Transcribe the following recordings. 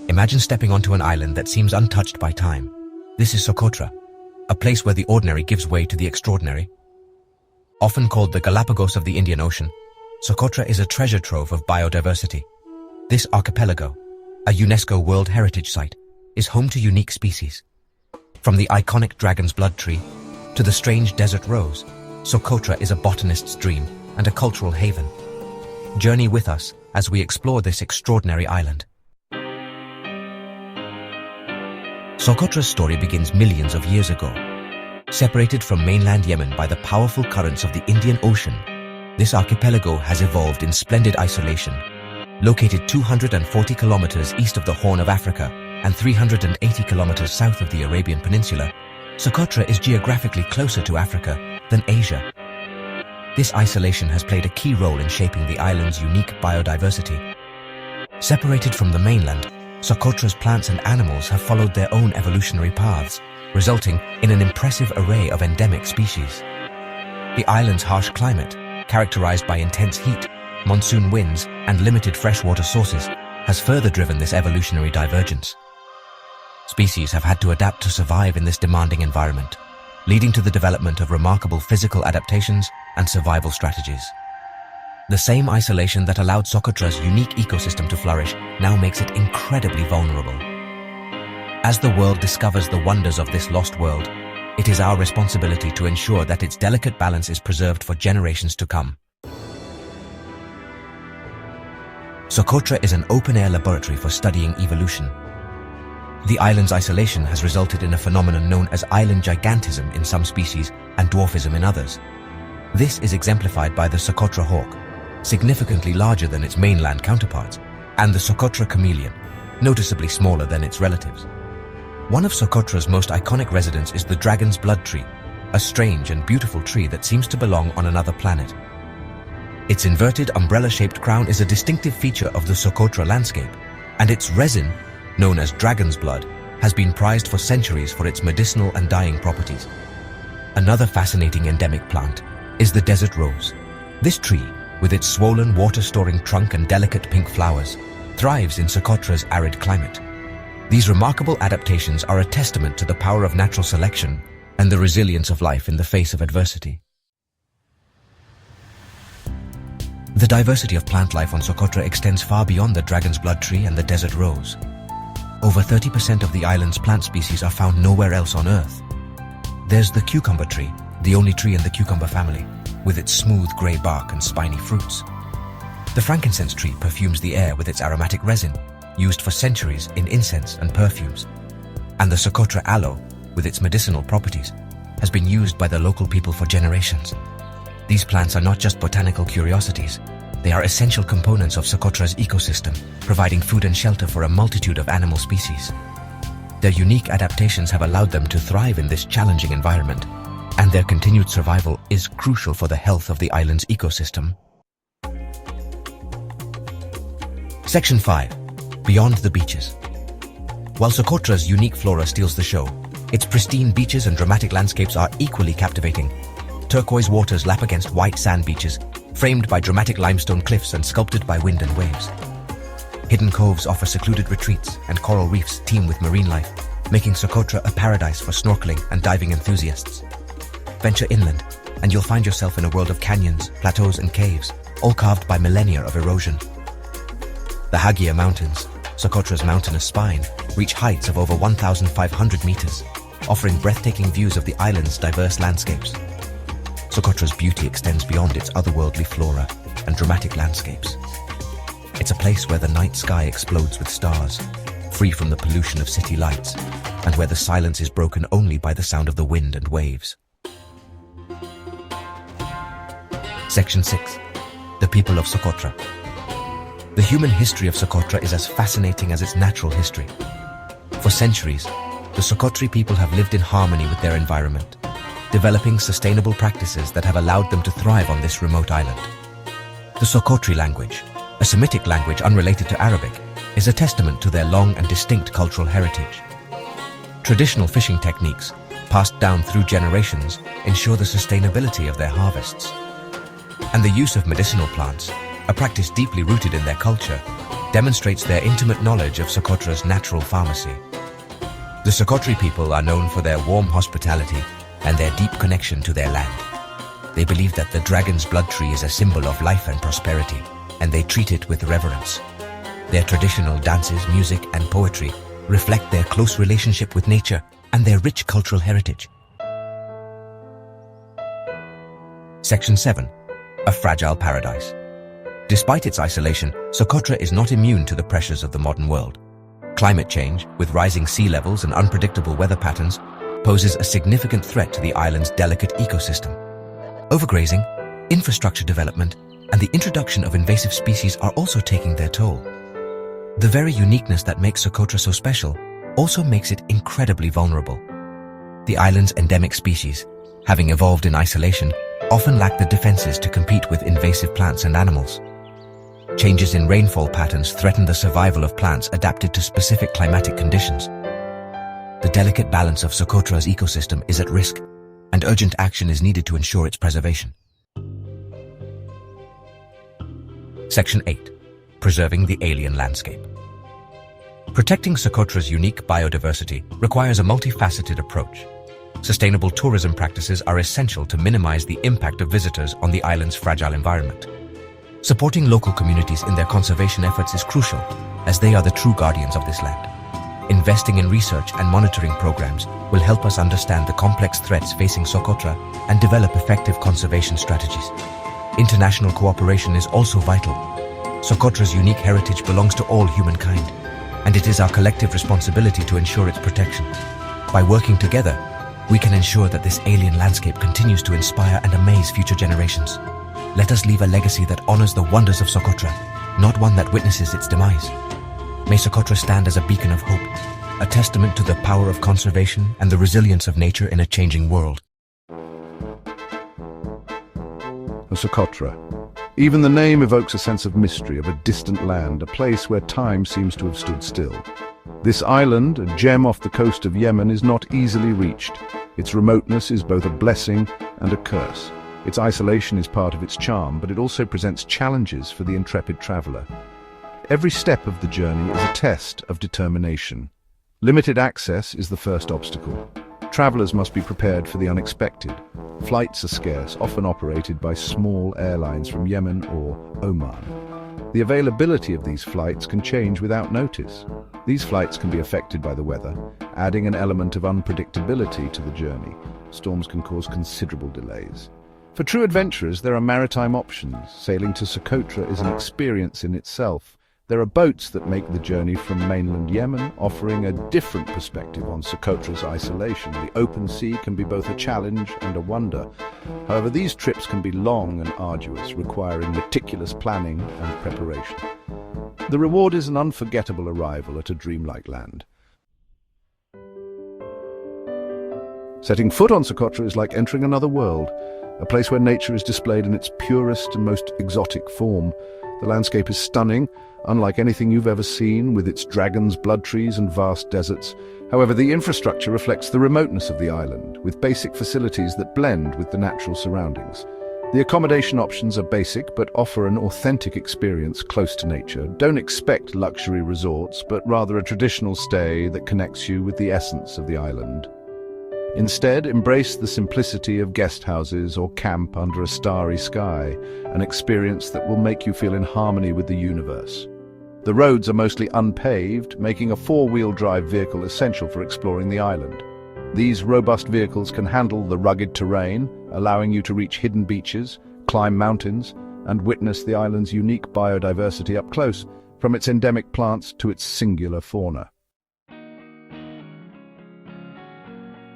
Imagine stepping onto an island that seems untouched by time. This is Socotra, a place where the ordinary gives way to the extraordinary. Often called the Galapagos of the Indian Ocean, Socotra is a treasure trove of biodiversity. This archipelago, a UNESCO World Heritage Site, is home to unique species. From the iconic dragon's blood tree to the strange desert rose, Socotra is a botanist's dream and a cultural haven. Journey with us as we explore this extraordinary island. Socotra's story begins millions of years ago. Separated from mainland Yemen by the powerful currents of the Indian Ocean, this archipelago has evolved in splendid isolation. Located 240 kilometers east of the Horn of Africa and 380 kilometers south of the Arabian Peninsula, Socotra is geographically closer to Africa than Asia. This isolation has played a key role in shaping the island's unique biodiversity. Separated from the mainland, Socotra's plants and animals have followed their own evolutionary paths, resulting in an impressive array of endemic species. The island's harsh climate, characterized by intense heat, monsoon winds, and limited freshwater sources, has further driven this evolutionary divergence. Species have had to adapt to survive in this demanding environment, leading to the development of remarkable physical adaptations and survival strategies. The same isolation that allowed Socotra's unique ecosystem to flourish now makes it incredibly vulnerable. As the world discovers the wonders of this lost world, it is our responsibility to ensure that its delicate balance is preserved for generations to come. Socotra is an open-air laboratory for studying evolution. The island's isolation has resulted in a phenomenon known as island gigantism in some species and dwarfism in others. This is exemplified by the Socotra hawk, significantly larger than its mainland counterparts, and the Socotra chameleon, noticeably smaller than its relatives. One of Socotra's most iconic residents is the dragon's blood tree, a strange and beautiful tree that seems to belong on another planet. Its inverted umbrella-shaped crown is a distinctive feature of the Socotra landscape, and its resin, known as dragon's blood, has been prized for centuries for its medicinal and dyeing properties. Another fascinating endemic plant is the desert rose. This tree, with its swollen water-storing trunk and delicate pink flowers, thrives in Socotra's arid climate. These remarkable adaptations are a testament to the power of natural selection and the resilience of life in the face of adversity. The diversity of plant life on Socotra extends far beyond the dragon's blood tree and the desert rose. Over 30% of the island's plant species are found nowhere else on Earth. There's the cucumber tree, the only tree in the cucumber family, with its smooth grey bark and spiny fruits. The frankincense tree perfumes the air with its aromatic resin, used for centuries in incense and perfumes. And the Socotra aloe, with its medicinal properties, has been used by the local people for generations. These plants are not just botanical curiosities, they are essential components of Socotra's ecosystem, providing food and shelter for a multitude of animal species. Their unique adaptations have allowed them to thrive in this challenging environment, and their continued survival is crucial for the health of the island's ecosystem. Section 5. Beyond the beaches. While Socotra's unique flora steals the show, its pristine beaches and dramatic landscapes are equally captivating. Turquoise waters lap against white sand beaches, framed by dramatic limestone cliffs and sculpted by wind and waves. Hidden coves offer secluded retreats, and coral reefs teem with marine life, making Socotra a paradise for snorkeling and diving enthusiasts. Venture inland, and you'll find yourself in a world of canyons, plateaus and caves, all carved by millennia of erosion. The Hagia Mountains, Socotra's mountainous spine, reach heights of over 1,500 meters, offering breathtaking views of the island's diverse landscapes. Socotra's beauty extends beyond its otherworldly flora and dramatic landscapes. It's a place where the night sky explodes with stars, free from the pollution of city lights, and where the silence is broken only by the sound of the wind and waves. Section 6. The people of Socotra. The human history of Socotra is as fascinating as its natural history. For centuries, the Socotri people have lived in harmony with their environment, developing sustainable practices that have allowed them to thrive on this remote island. The Socotri language, a Semitic language unrelated to Arabic, is a testament to their long and distinct cultural heritage. Traditional fishing techniques, passed down through generations, ensure the sustainability of their harvests. And the use of medicinal plants, a practice deeply rooted in their culture, demonstrates their intimate knowledge of Socotra's natural pharmacy. The Socotri people are known for their warm hospitality and their deep connection to their land. They believe that the dragon's blood tree is a symbol of life and prosperity, and they treat it with reverence. Their traditional dances, music, and poetry reflect their close relationship with nature and their rich cultural heritage. Section 7. A fragile paradise. Despite its isolation, Socotra is not immune to the pressures of the modern world. Climate change, with rising sea levels and unpredictable weather patterns, poses a significant threat to the island's delicate ecosystem. Overgrazing, infrastructure development, and the introduction of invasive species are also taking their toll. The very uniqueness that makes Socotra so special also makes it incredibly vulnerable. The island's endemic species, having evolved in isolation, often lack the defenses to compete with invasive plants and animals. Changes in rainfall patterns threaten the survival of plants adapted to specific climatic conditions. The delicate balance of Socotra's ecosystem is at risk, and urgent action is needed to ensure its preservation. Section 8. Preserving the alien landscape. Protecting Socotra's unique biodiversity requires a multifaceted approach. Sustainable tourism practices are essential to minimize the impact of visitors on the island's fragile environment. Supporting local communities in their conservation efforts is crucial, as they are the true guardians of this land. Investing in research and monitoring programs will help us understand the complex threats facing Socotra and develop effective conservation strategies. International cooperation is also vital. Socotra's unique heritage belongs to all humankind, and it is our collective responsibility to ensure its protection. By working together, we can ensure that this alien landscape continues to inspire and amaze future generations. Let us leave a legacy that honors the wonders of Socotra, not one that witnesses its demise. May Socotra stand as a beacon of hope, a testament to the power of conservation and the resilience of nature in a changing world. Socotra. Even the name evokes a sense of mystery, of a distant land, a place where time seems to have stood still. This island, a gem off the coast of Yemen, is not easily reached. Its remoteness is both a blessing and a curse. Its isolation is part of its charm, but it also presents challenges for the intrepid traveler. Every step of the journey is a test of determination. Limited access is the first obstacle. Travelers must be prepared for the unexpected. Flights are scarce, often operated by small airlines from Yemen or Oman. The availability of these flights can change without notice. These flights can be affected by the weather, adding an element of unpredictability to the journey. Storms can cause considerable delays. For true adventurers, there are maritime options. Sailing to Socotra is an experience in itself. There are boats that make the journey from mainland Yemen, offering a different perspective on Socotra's isolation. The open sea can be both a challenge and a wonder. However, these trips can be long and arduous, requiring meticulous planning and preparation. The reward is an unforgettable arrival at a dreamlike land. Setting foot on Socotra is like entering another world, a place where nature is displayed in its purest and most exotic form. The landscape is stunning, unlike anything you've ever seen, with its dragons, blood trees and vast deserts. However, the infrastructure reflects the remoteness of the island, with basic facilities that blend with the natural surroundings. The accommodation options are basic, but offer an authentic experience close to nature. Don't expect luxury resorts, but rather a traditional stay that connects you with the essence of the island. Instead, embrace the simplicity of guest houses or camp under a starry sky, an experience that will make you feel in harmony with the universe. The roads are mostly unpaved, making a four-wheel drive vehicle essential for exploring the island. These robust vehicles can handle the rugged terrain, allowing you to reach hidden beaches, climb mountains, and witness the island's unique biodiversity up close, from its endemic plants to its singular fauna.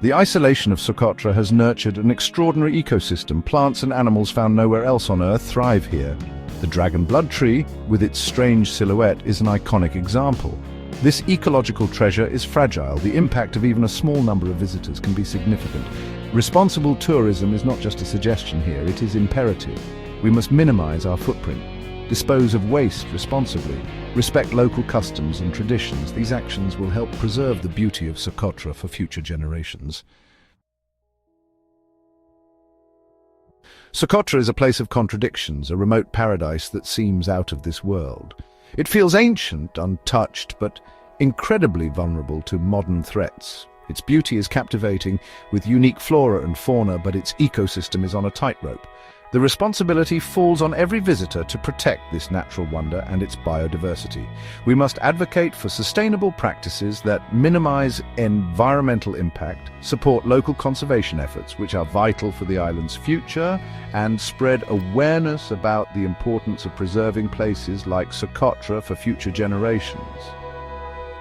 The isolation of Socotra has nurtured an extraordinary ecosystem. Plants and animals found nowhere else on Earth thrive here. The dragon blood tree, with its strange silhouette, is an iconic example. This ecological treasure is fragile. The impact of even a small number of visitors can be significant. Responsible tourism is not just a suggestion here, it is imperative. We must minimize our footprint, dispose of waste responsibly, respect local customs and traditions. These actions will help preserve the beauty of Socotra for future generations. Socotra is a place of contradictions, a remote paradise that seems out of this world. It feels ancient, untouched, but incredibly vulnerable to modern threats. Its beauty is captivating, with unique flora and fauna, but its ecosystem is on a tightrope. The responsibility falls on every visitor to protect this natural wonder and its biodiversity. We must advocate for sustainable practices that minimize environmental impact, support local conservation efforts, which are vital for the island's future, and spread awareness about the importance of preserving places like Socotra for future generations.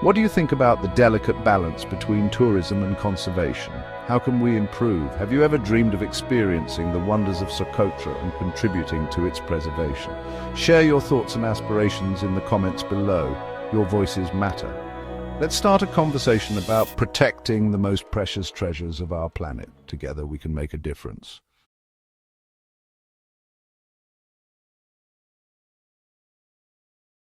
What do you think about the delicate balance between tourism and conservation? How can we improve? Have you ever dreamed of experiencing the wonders of Socotra and contributing to its preservation? Share your thoughts and aspirations in the comments below. Your voices matter. Let's start a conversation about protecting the most precious treasures of our planet. Together we can make a difference.